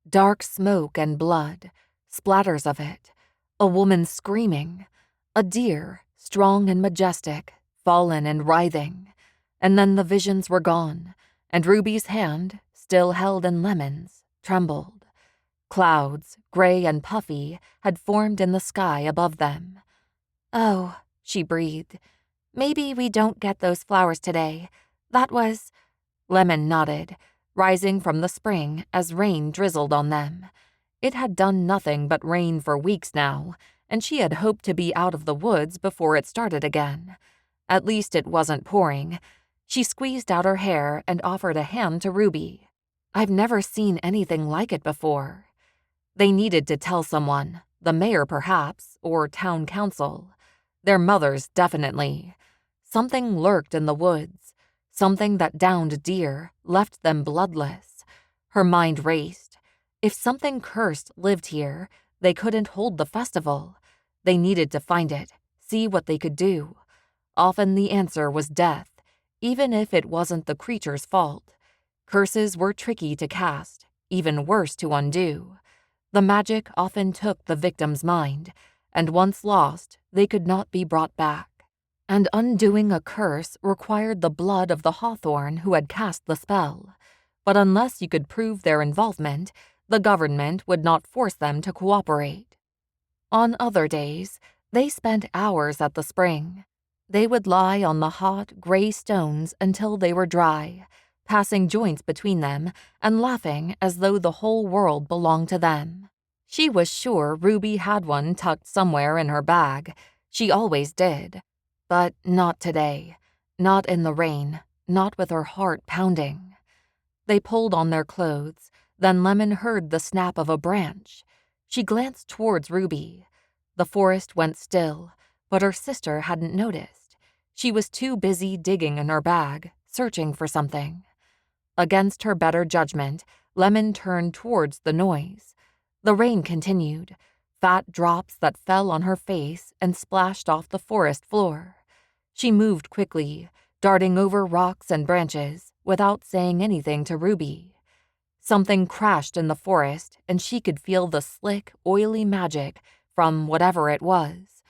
Dark smoke and blood, splatters of it, a woman screaming, a deer, strong and majestic, fallen and writhing, and then the visions were gone, and Ruby's hand, still held in Lemon's, trembled. Clouds, gray and puffy, had formed in the sky above them. "Oh," she breathed. "Maybe we don't get those flowers today. That was—" Lemon nodded, rising from the spring as rain drizzled on them. It had done nothing but rain for weeks now, and she had hoped to be out of the woods before it started again. At least it wasn't pouring. She squeezed out her hair and offered a hand to Ruby. "I've never seen anything like it before." They needed to tell someone, the mayor perhaps, or town council. Their mothers definitely. Something lurked in the woods. Something that downed deer, left them bloodless. Her mind raced. If something cursed lived here, they couldn't hold the festival. They needed to find it, see what they could do. Often the answer was death, even if it wasn't the creature's fault. Curses were tricky to cast, even worse to undo. The magic often took the victim's mind, and once lost, they could not be brought back. And undoing a curse required the blood of the hawthorn who had cast the spell. But unless you could prove their involvement, the government would not force them to cooperate. On other days, they spent hours at the spring. They would lie on the hot, gray stones until they were dry, passing joints between them and laughing as though the whole world belonged to them. She was sure Ruby had one tucked somewhere in her bag. She always did. But not today. Not in the rain. Not with her heart pounding. They pulled on their clothes. Then Lemon heard the snap of a branch. She glanced towards Ruby. The forest went still, but her sister hadn't noticed. She was too busy digging in her bag, searching for something. Against her better judgment, Lemon turned towards the noise. The rain continued, fat drops that fell on her face and splashed off the forest floor. She moved quickly, darting over rocks and branches, without saying anything to Ruby. Something crashed in the forest, and she could feel the slick, oily magic from whatever it was.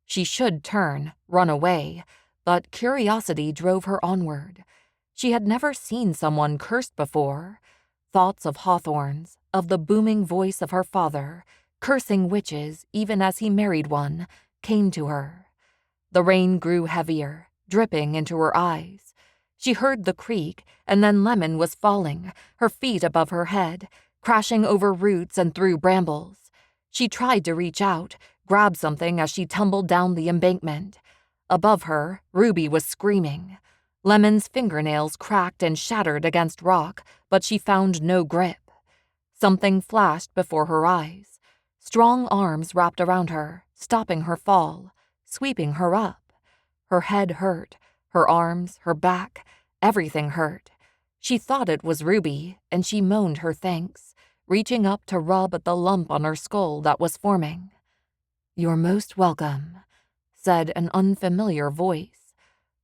She should turn, run away, but curiosity drove her onward. She had never seen someone cursed before. Thoughts of hawthorns, of the booming voice of her father, cursing witches even as he married one, came to her. The rain grew heavier, dripping into her eyes. She heard the creak, and then Lemon was falling, her feet above her head, crashing over roots and through brambles. She tried to reach out, grab something as she tumbled down the embankment. Above her, Ruby was screaming. Lemon's fingernails cracked and shattered against rock, but she found no grip. Something flashed before her eyes. Strong arms wrapped around her, stopping her fall, sweeping her up. Her head hurt, her arms, her back, everything hurt. She thought it was Ruby, and she moaned her thanks, reaching up to rub at the lump on her skull that was forming. "You're most welcome," said an unfamiliar voice.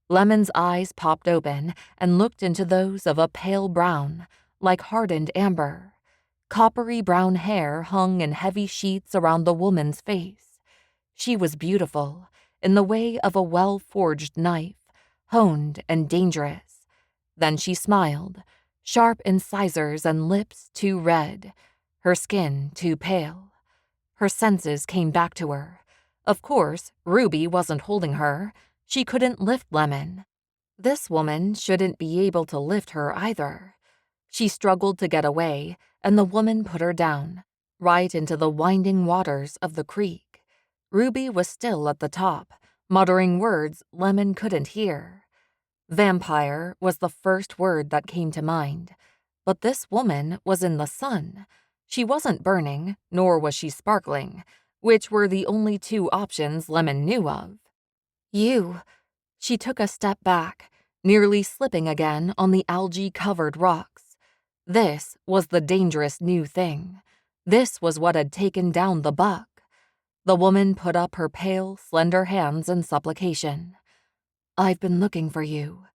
Lemon's eyes popped open and looked into those of a pale brown, like hardened amber. Coppery brown hair hung in heavy sheets around the woman's face. She was beautiful, in the way of a well-forged knife, honed and dangerous. Then she smiled, sharp incisors and lips too red, her skin too pale. Her senses came back to her. Of course, Ruby wasn't holding her. She couldn't lift Lemon. This woman shouldn't be able to lift her either. She struggled to get away, and the woman put her down, right into the winding waters of the creek. Ruby was still at the top, muttering words Lemon couldn't hear. Vampire was the first word that came to mind, but this woman was in the sun. She wasn't burning, nor was she sparkling, which were the only two options Lemon knew of. "You." She took a step back, nearly slipping again on the algae-covered rocks. This was the dangerous new thing. This was what had taken down the buck. The woman put up her pale, slender hands in supplication. "I've been looking for you.